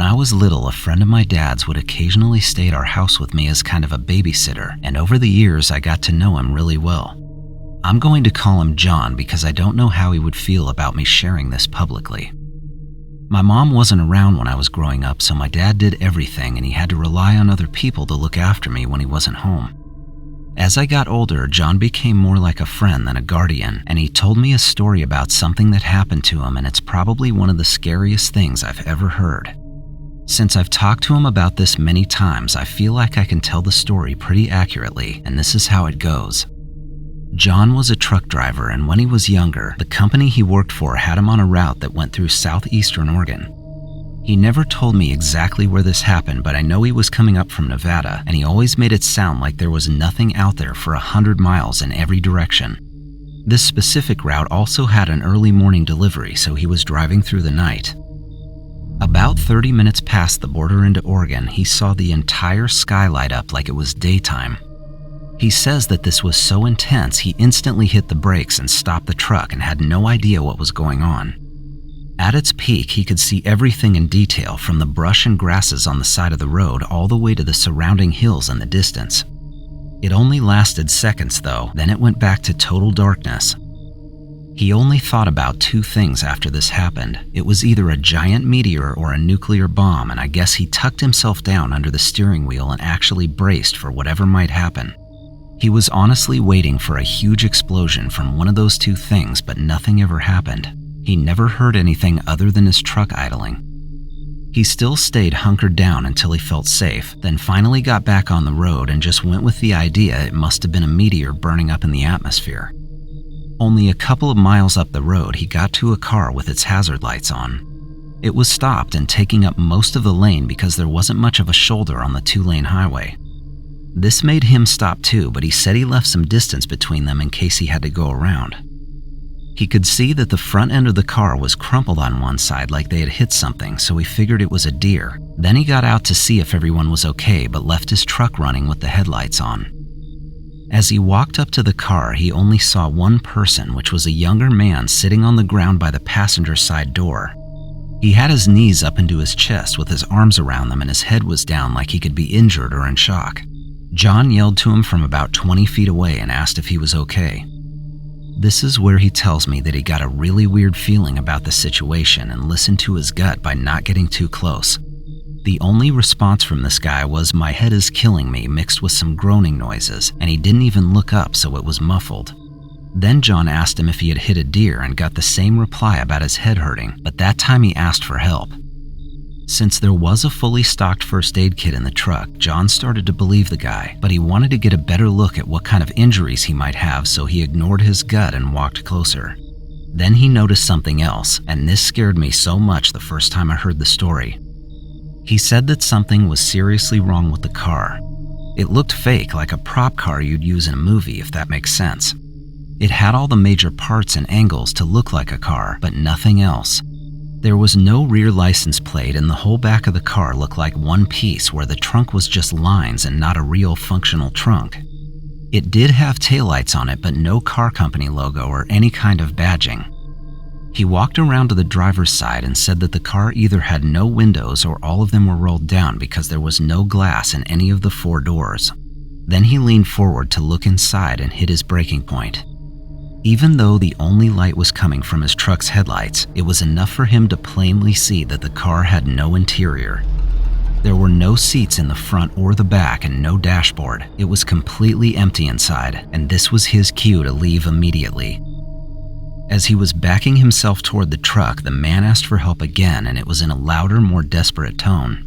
When I was little, a friend of my dad's would occasionally stay at our house with me as kind of a babysitter, and over the years I got to know him really well. I'm going to call him John because I don't know how he would feel about me sharing this publicly. My mom wasn't around when I was growing up, so my dad did everything and he had to rely on other people to look after me when he wasn't home. As I got older, John became more like a friend than a guardian, and he told me a story about something that happened to him, and it's probably one of the scariest things I've ever heard. Since I've talked to him about this many times, I feel like I can tell the story pretty accurately, and this is how it goes. John was a truck driver, and when he was younger, the company he worked for had him on a route that went through southeastern Oregon. He never told me exactly where this happened, but I know he was coming up from Nevada, and he always made it sound like there was nothing out there for 100 miles in every direction. This specific route also had an early morning delivery, so he was driving through the night. About 30 minutes past the border into Oregon, he saw the entire sky light up like it was daytime. He says that this was so intense he instantly hit the brakes and stopped the truck and had no idea what was going on. At its peak, he could see everything in detail, from the brush and grasses on the side of the road all the way to the surrounding hills in the distance. It only lasted seconds though, then it went back to total darkness. He only thought about two things after this happened. It was either a giant meteor or a nuclear bomb, and I guess he tucked himself down under the steering wheel and actually braced for whatever might happen. He was honestly waiting for a huge explosion from one of those two things, but nothing ever happened. He never heard anything other than his truck idling. He still stayed hunkered down until he felt safe, then finally got back on the road and just went with the idea it must have been a meteor burning up in the atmosphere. Only a couple of miles up the road, he got to a car with its hazard lights on. It was stopped and taking up most of the lane because there wasn't much of a shoulder on the two-lane highway. This made him stop too, but he said he left some distance between them in case he had to go around. He could see that the front end of the car was crumpled on one side like they had hit something, so he figured it was a deer. Then he got out to see if everyone was okay, but left his truck running with the headlights on. As he walked up to the car, he only saw one person, which was a younger man sitting on the ground by the passenger side door. He had his knees up into his chest with his arms around them, and his head was down like he could be injured or in shock. John yelled to him from about 20 feet away and asked if he was okay. This is where he tells me that he got a really weird feeling about the situation and listened to his gut by not getting too close. The only response from this guy was, "My head is killing me," mixed with some groaning noises, and he didn't even look up, so it was muffled. Then John asked him if he had hit a deer and got the same reply about his head hurting, but that time he asked for help. Since there was a fully stocked first aid kit in the truck, John started to believe the guy, but he wanted to get a better look at what kind of injuries he might have, so he ignored his gut and walked closer. Then he noticed something else, and this scared me so much the first time I heard the story. He said that something was seriously wrong with the car. It looked fake, like a prop car you'd use in a movie, if that makes sense. It had all the major parts and angles to look like a car, but nothing else. There was no rear license plate, and the whole back of the car looked like one piece, where the trunk was just lines and not a real functional trunk. It did have taillights on it, but no car company logo or any kind of badging. He walked around to the driver's side and said that the car either had no windows or all of them were rolled down because there was no glass in any of the four doors. Then he leaned forward to look inside and hit his breaking point. Even though the only light was coming from his truck's headlights, it was enough for him to plainly see that the car had no interior. There were no seats in the front or the back and no dashboard. It was completely empty inside, and this was his cue to leave immediately. As he was backing himself toward the truck, the man asked for help again, and it was in a louder, more desperate tone.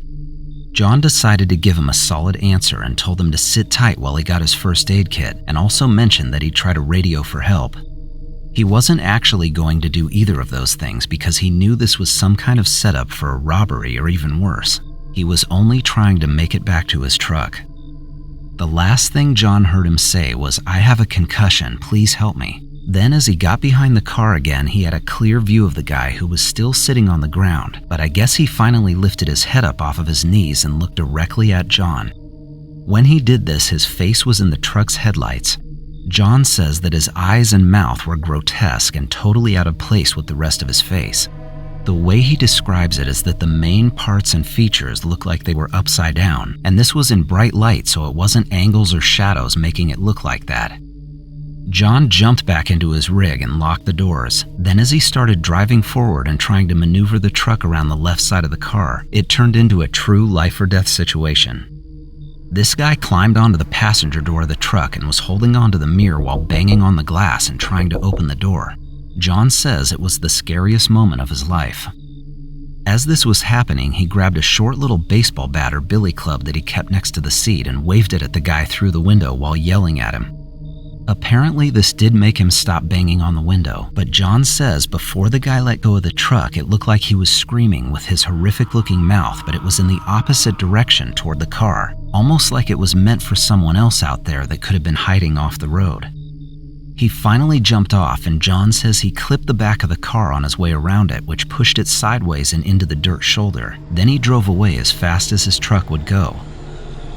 John decided to give him a solid answer and told him to sit tight while he got his first aid kit, and also mentioned that he'd try to radio for help. He wasn't actually going to do either of those things because he knew this was some kind of setup for a robbery or even worse. He was only trying to make it back to his truck. The last thing John heard him say was, "I have a concussion, please help me." Then as he got behind the car again, he had a clear view of the guy who was still sitting on the ground, but I guess he finally lifted his head up off of his knees and looked directly at John. When he did this, his face was in the truck's headlights. John says that his eyes and mouth were grotesque and totally out of place with the rest of his face. The way he describes it is that the main parts and features look like they were upside down, and this was in bright light, so it wasn't angles or shadows making it look like that. John jumped back into his rig and locked the doors. Then as he started driving forward and trying to maneuver the truck around the left side of the car, it turned into a true life or death situation. This guy climbed onto the passenger door of the truck and was holding onto the mirror while banging on the glass and trying to open the door. John says it was the scariest moment of his life. As this was happening, he grabbed a short little baseball bat or billy club that he kept next to the seat and waved it at the guy through the window while yelling at him. Apparently, this did make him stop banging on the window, but John says before the guy let go of the truck, it looked like he was screaming with his horrific-looking mouth, but it was in the opposite direction toward the car, almost like it was meant for someone else out there that could have been hiding off the road. He finally jumped off, and John says he clipped the back of the car on his way around it, which pushed it sideways and into the dirt shoulder. Then he drove away as fast as his truck would go.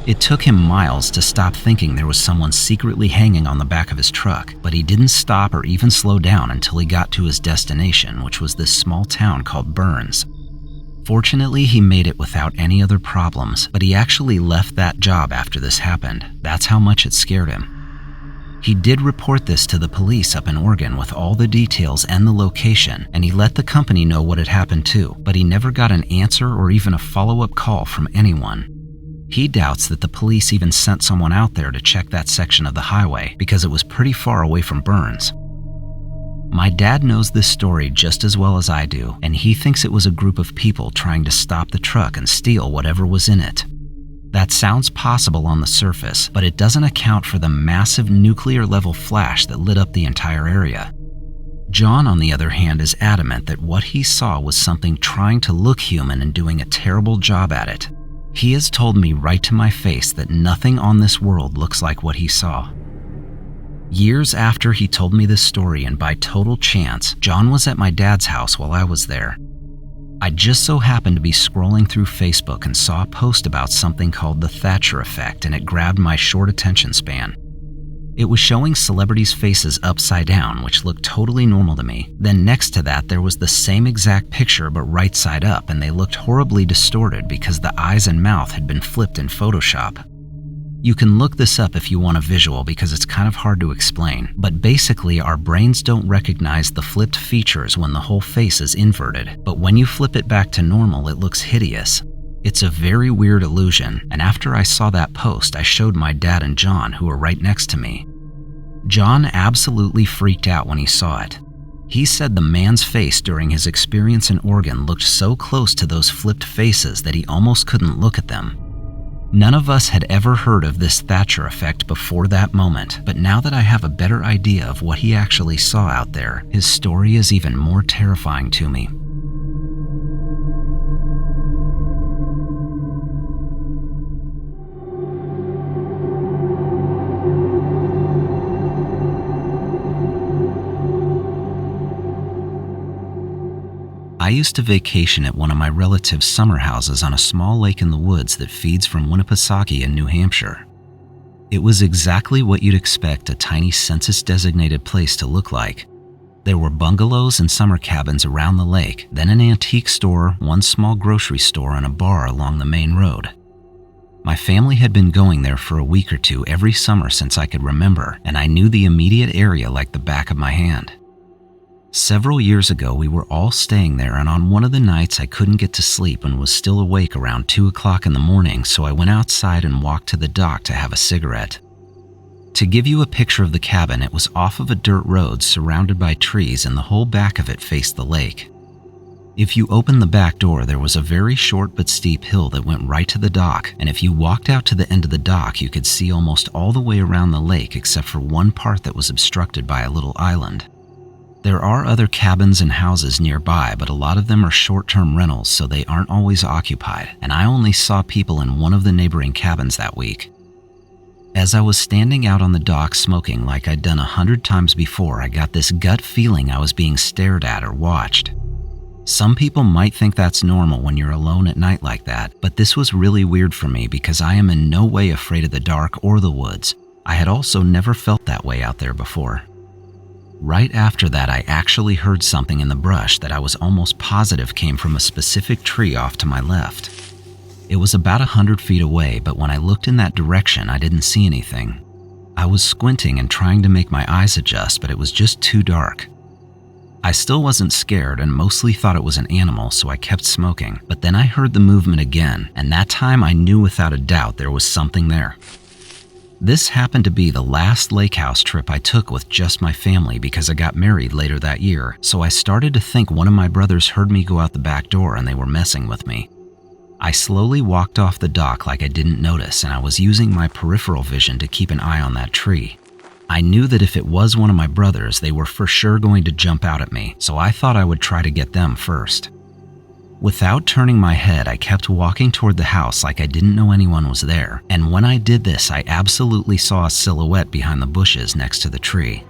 It took him miles to stop thinking there was someone secretly hanging on the back of his truck, but he didn't stop or even slow down until he got to his destination, which was this small town called Burns. Fortunately, he made it without any other problems, but he actually left that job after this happened. That's how much it scared him. He did report this to the police up in Oregon with all the details and the location, and he let the company know what had happened too, but he never got an answer or even a follow-up call from anyone. He doubts that the police even sent someone out there to check that section of the highway because it was pretty far away from Burns. My dad knows this story just as well as I do, and he thinks it was a group of people trying to stop the truck and steal whatever was in it. That sounds possible on the surface, but it doesn't account for the massive nuclear-level flash that lit up the entire area. John, on the other hand, is adamant that what he saw was something trying to look human and doing a terrible job at it. He has told me right to my face that nothing on this world looks like what he saw. Years after he told me this story, and by total chance, John was at my dad's house while I was there. I just so happened to be scrolling through Facebook and saw a post about something called the Thatcher effect, and it grabbed my short attention span. It was showing celebrities' faces upside down, which looked totally normal to me. Then next to that, there was the same exact picture but right side up, and they looked horribly distorted because the eyes and mouth had been flipped in Photoshop. You can look this up if you want a visual because it's kind of hard to explain, but basically our brains don't recognize the flipped features when the whole face is inverted, but when you flip it back to normal, it looks hideous. It's a very weird illusion, and after I saw that post, I showed my dad and John, who were right next to me. John absolutely freaked out when he saw it. He said the man's face during his experience in Oregon looked so close to those flipped faces that he almost couldn't look at them. None of us had ever heard of this Thatcher effect before that moment, but now that I have a better idea of what he actually saw out there, his story is even more terrifying to me. I used to vacation at one of my relatives' summer houses on a small lake in the woods that feeds from Winnipesaukee in New Hampshire. It was exactly what you'd expect a tiny census-designated place to look like. There were bungalows and summer cabins around the lake, then an antique store, one small grocery store, and a bar along the main road. My family had been going there for a week or two every summer since I could remember, and I knew the immediate area like the back of my hand. Several years ago, we were all staying there, and on one of the nights I couldn't get to sleep and was still awake around 2 o'clock in the morning, so I went outside and walked to the dock to have a cigarette. To give you a picture of the cabin, it was off of a dirt road surrounded by trees, and the whole back of it faced the lake. If you opened the back door, there was a very short but steep hill that went right to the dock, and if you walked out to the end of the dock, you could see almost all the way around the lake except for one part that was obstructed by a little island. There are other cabins and houses nearby, but a lot of them are short-term rentals, so they aren't always occupied, and I only saw people in one of the neighboring cabins that week. As I was standing out on the dock smoking like I'd done 100 times before, I got this gut feeling I was being stared at or watched. Some people might think that's normal when you're alone at night like that, but this was really weird for me because I am in no way afraid of the dark or the woods. I had also never felt that way out there before. Right after that, I actually heard something in the brush that I was almost positive came from a specific tree off to my left. It was about 100 feet away, but when I looked in that direction, I didn't see anything. I was squinting and trying to make my eyes adjust, but it was just too dark. I still wasn't scared and mostly thought it was an animal, so I kept smoking. But then I heard the movement again, and that time I knew without a doubt there was something there. This happened to be the last lake house trip I took with just my family because I got married later that year, so I started to think one of my brothers heard me go out the back door and they were messing with me. I slowly walked off the dock like I didn't notice, and I was using my peripheral vision to keep an eye on that tree. I knew that if it was one of my brothers, they were for sure going to jump out at me, so I thought I would try to get them first. Without turning my head, I kept walking toward the house like I didn't know anyone was there, and when I did this, I absolutely saw a silhouette behind the bushes next to the tree.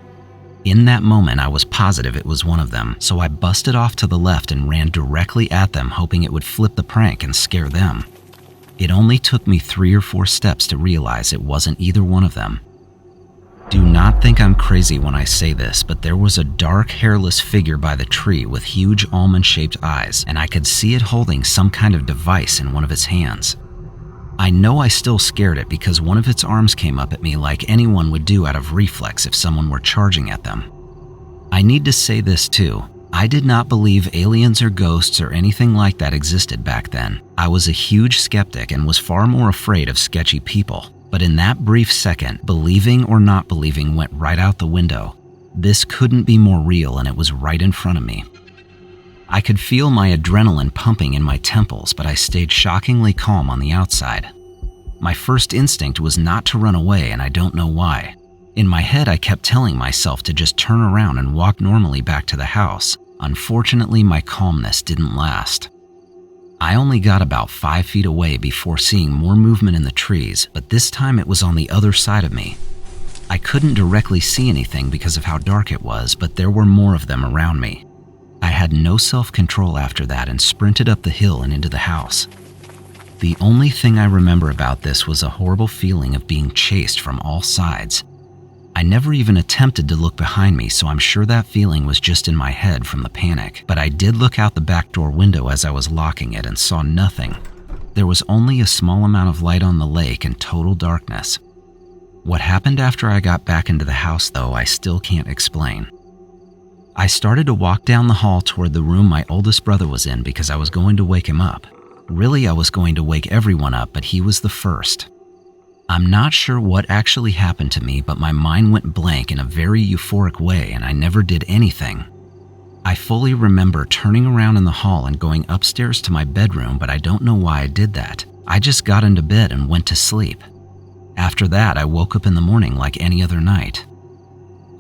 In that moment, I was positive it was one of them, so I busted off to the left and ran directly at them, hoping it would flip the prank and scare them. It only took me 3 or 4 steps to realize it wasn't either one of them. Do not think I'm crazy when I say this, but there was a dark, hairless figure by the tree with huge almond-shaped eyes, and I could see it holding some kind of device in one of its hands. I know I still scared it because one of its arms came up at me like anyone would do out of reflex if someone were charging at them. I need to say this too. I did not believe aliens or ghosts or anything like that existed back then. I was a huge skeptic and was far more afraid of sketchy people. But in that brief second, believing or not believing went right out the window. This couldn't be more real, and it was right in front of me. I could feel my adrenaline pumping in my temples, but I stayed shockingly calm on the outside. My first instinct was not to run away, and I don't know why. In my head, I kept telling myself to just turn around and walk normally back to the house. Unfortunately, my calmness didn't last. I only got about 5 feet away before seeing more movement in the trees, but this time it was on the other side of me. I couldn't directly see anything because of how dark it was, but there were more of them around me. I had no self-control after that and sprinted up the hill and into the house. The only thing I remember about this was a horrible feeling of being chased from all sides. I never even attempted to look behind me, so I'm sure that feeling was just in my head from the panic. But I did look out the back door window as I was locking it and saw nothing. There was only a small amount of light on the lake and total darkness. What happened after I got back into the house, though, I still can't explain. I started to walk down the hall toward the room my oldest brother was in because I was going to wake him up. Really, I was going to wake everyone up, but he was the first. I'm not sure what actually happened to me, but my mind went blank in a very euphoric way and I never did anything. I fully remember turning around in the hall and going upstairs to my bedroom, but I don't know why I did that. I just got into bed and went to sleep. After that, I woke up in the morning like any other night.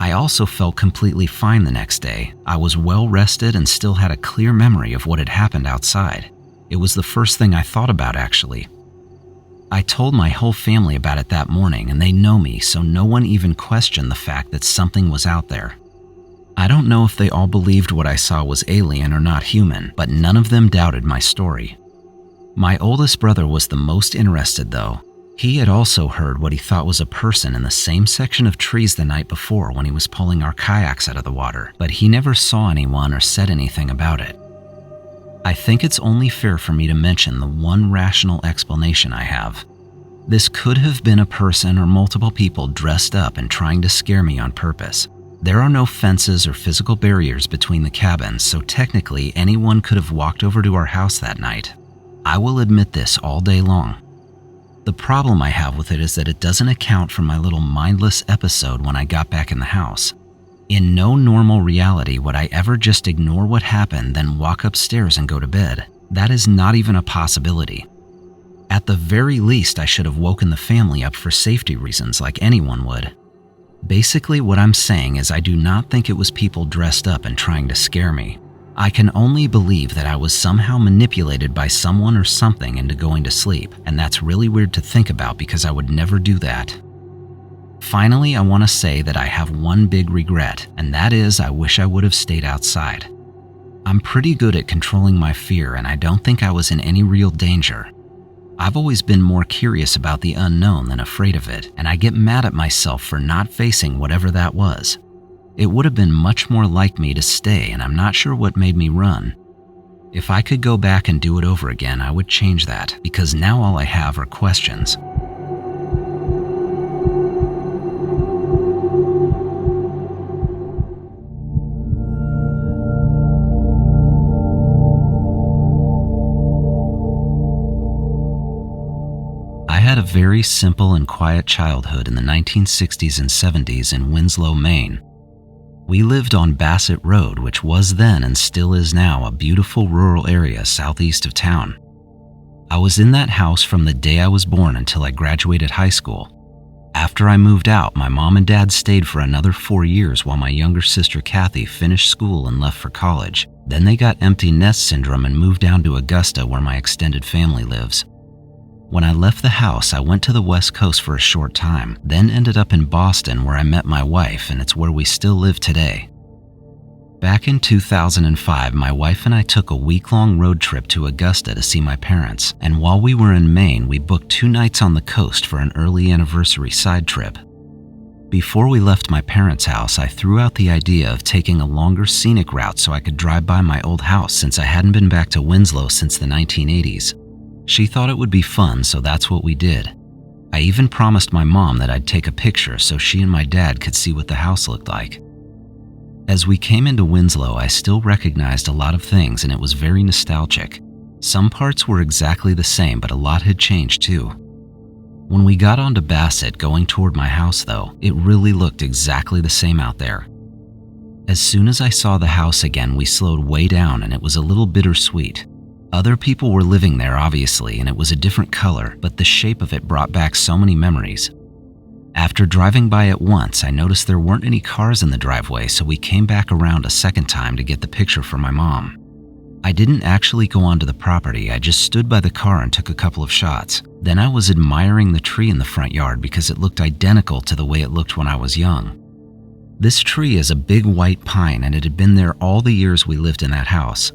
I also felt completely fine the next day. I was well rested and still had a clear memory of what had happened outside. It was the first thing I thought about, actually. I told my whole family about it that morning, and they know me, so no one even questioned the fact that something was out there. I don't know if they all believed what I saw was alien or not human, but none of them doubted my story. My oldest brother was the most interested, though. He had also heard what he thought was a person in the same section of trees the night before when he was pulling our kayaks out of the water, but he never saw anyone or said anything about it. I think it's only fair for me to mention the one rational explanation I have. This could have been a person or multiple people dressed up and trying to scare me on purpose. There are no fences or physical barriers between the cabins, so technically anyone could have walked over to our house that night. I will admit this all day long. The problem I have with it is that it doesn't account for my little mindless episode when I got back in the house. In no normal reality would I ever just ignore what happened, then walk upstairs and go to bed. That is not even a possibility. At the very least, I should have woken the family up for safety reasons like anyone would. Basically, what I'm saying is I do not think it was people dressed up and trying to scare me. I can only believe that I was somehow manipulated by someone or something into going to sleep, and that's really weird to think about because I would never do that. Finally, I want to say that I have one big regret, and that is I wish I would have stayed outside. I'm pretty good at controlling my fear, and I don't think I was in any real danger. I've always been more curious about the unknown than afraid of it, and I get mad at myself for not facing whatever that was. It would have been much more like me to stay, and I'm not sure what made me run. If I could go back and do it over again, I would change that, because now all I have are questions. I had a very simple and quiet childhood in the 1960s and 70s in Winslow, Maine. We lived on Bassett Road, which was then and still is now a beautiful rural area southeast of town. I was in that house from the day I was born until I graduated high school. After I moved out, my mom and dad stayed for another 4 years while my younger sister Kathy finished school and left for college. Then they got empty nest syndrome and moved down to Augusta, where my extended family lives. When I left the house, I went to the West Coast for a short time, then ended up in Boston where I met my wife, and it's where we still live today. Back in 2005, my wife and I took a week-long road trip to Augusta to see my parents, and while we were in Maine, we booked 2 nights on the coast for an early anniversary side trip. Before we left my parents' house, I threw out the idea of taking a longer scenic route so I could drive by my old house since I hadn't been back to Winslow since the 1980s. She thought it would be fun, so that's what we did. I even promised my mom that I'd take a picture so she and my dad could see what the house looked like. As we came into Winslow, I still recognized a lot of things, and it was very nostalgic. Some parts were exactly the same, but a lot had changed too. When we got onto Bassett going toward my house though, it really looked exactly the same out there. As soon as I saw the house again, we slowed way down, and it was a little bittersweet. Other people were living there, obviously, and it was a different color, but the shape of it brought back so many memories. After driving by it once, I noticed there weren't any cars in the driveway, so we came back around a second time to get the picture for my mom. I didn't actually go onto the property, I just stood by the car and took a couple of shots. Then I was admiring the tree in the front yard because it looked identical to the way it looked when I was young. This tree is a big white pine, and it had been there all the years we lived in that house.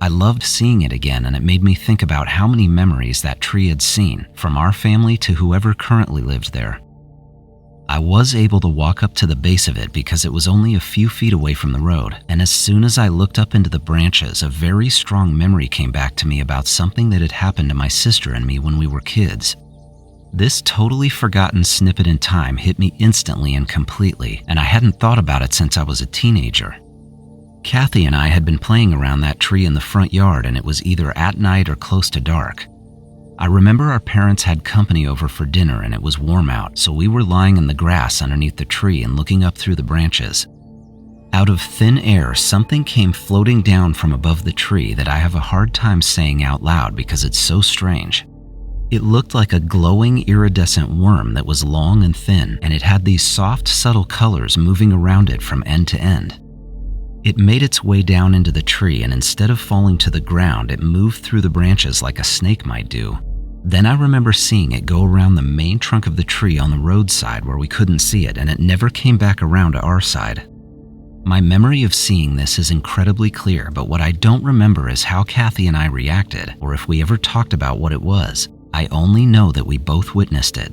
I loved seeing it again, and it made me think about how many memories that tree had seen, from our family to whoever currently lived there. I was able to walk up to the base of it because it was only a few feet away from the road, and as soon as I looked up into the branches, a very strong memory came back to me about something that had happened to my sister and me when we were kids. This totally forgotten snippet in time hit me instantly and completely, and I hadn't thought about it since I was a teenager. Kathy and I had been playing around that tree in the front yard, and it was either at night or close to dark. I remember our parents had company over for dinner and it was warm out, so we were lying in the grass underneath the tree and looking up through the branches. Out of thin air, something came floating down from above the tree that I have a hard time saying out loud because it's so strange. It looked like a glowing iridescent worm that was long and thin, and it had these soft, subtle colors moving around it from end to end. It made its way down into the tree, and instead of falling to the ground, it moved through the branches like a snake might do. Then I remember seeing it go around the main trunk of the tree on the roadside where we couldn't see it, and it never came back around to our side. My memory of seeing this is incredibly clear, but what I don't remember is how Kathy and I reacted, or if we ever talked about what it was. I only know that we both witnessed it.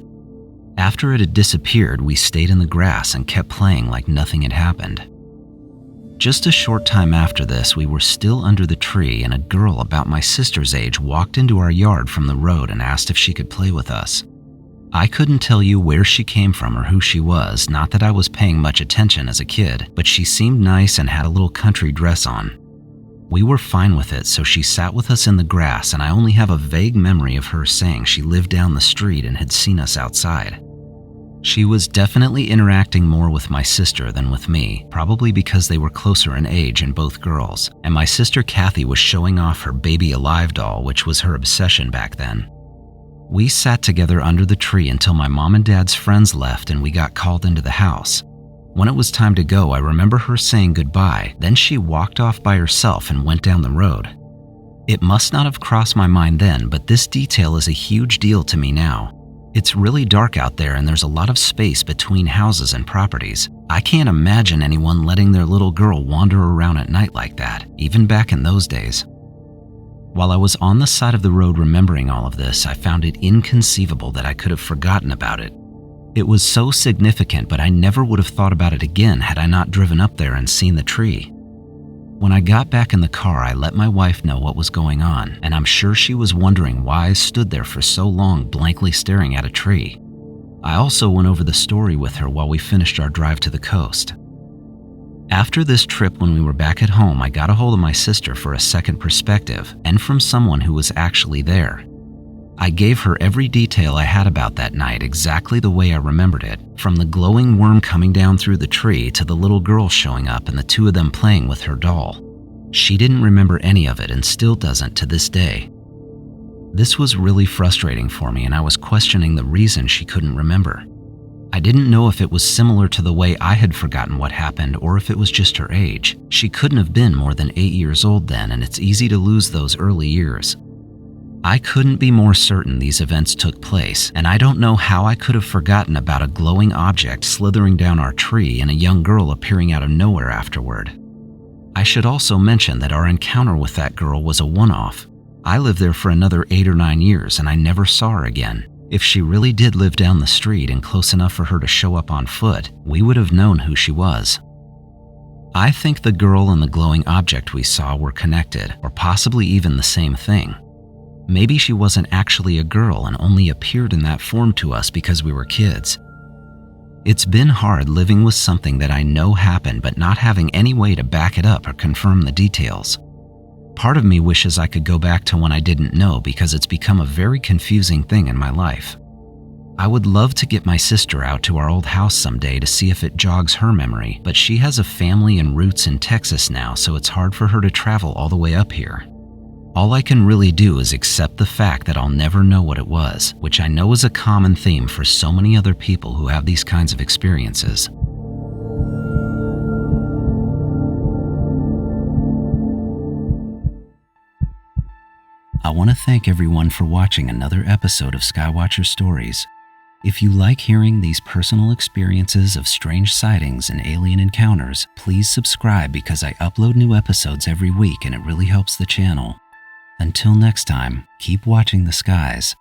After it had disappeared, we stayed in the grass and kept playing like nothing had happened. Just a short time after this, we were still under the tree, and a girl about my sister's age walked into our yard from the road and asked if she could play with us. I couldn't tell you where she came from or who she was, not that I was paying much attention as a kid, but she seemed nice and had a little country dress on. We were fine with it, so she sat with us in the grass, and I only have a vague memory of her saying she lived down the street and had seen us outside. She was definitely interacting more with my sister than with me, probably because they were closer in age and both girls, and my sister Kathy was showing off her baby alive doll, which was her obsession back then. We sat together under the tree until my mom and dad's friends left and we got called into the house. When it was time to go, I remember her saying goodbye, then she walked off by herself and went down the road. It must not have crossed my mind then, but this detail is a huge deal to me now. It's really dark out there and there's a lot of space between houses and properties. I can't imagine anyone letting their little girl wander around at night like that, even back in those days. While I was on the side of the road remembering all of this, I found it inconceivable that I could have forgotten about it. It was so significant, but I never would have thought about it again had I not driven up there and seen the tree. When I got back in the car, I let my wife know what was going on, and I'm sure she was wondering why I stood there for so long blankly staring at a tree. I also went over the story with her while we finished our drive to the coast. After this trip, when we were back at home, I got a hold of my sister for a second perspective and from someone who was actually there. I gave her every detail I had about that night exactly the way I remembered it, from the glowing worm coming down through the tree to the little girl showing up and the two of them playing with her doll. She didn't remember any of it and still doesn't to this day. This was really frustrating for me, and I was questioning the reason she couldn't remember. I didn't know if it was similar to the way I had forgotten what happened or if it was just her age. She couldn't have been more than 8 years old then, and it's easy to lose those early years. I couldn't be more certain these events took place, and I don't know how I could have forgotten about a glowing object slithering down our tree and a young girl appearing out of nowhere afterward. I should also mention that our encounter with that girl was a one-off. I lived there for another 8 or 9 years and I never saw her again. If she really did live down the street and close enough for her to show up on foot, we would have known who she was. I think the girl and the glowing object we saw were connected, or possibly even the same thing. Maybe she wasn't actually a girl and only appeared in that form to us because we were kids. It's been hard living with something that I know happened but not having any way to back it up or confirm the details. Part of me wishes I could go back to when I didn't know, because it's become a very confusing thing in my life. I would love to get my sister out to our old house someday to see if it jogs her memory, but she has a family and roots in Texas now, so it's hard for her to travel all the way up here. All I can really do is accept the fact that I'll never know what it was, which I know is a common theme for so many other people who have these kinds of experiences. I want to thank everyone for watching another episode of Skywatcher Stories. If you like hearing these personal experiences of strange sightings and alien encounters, please subscribe because I upload new episodes every week and it really helps the channel. Until next time, keep watching the skies.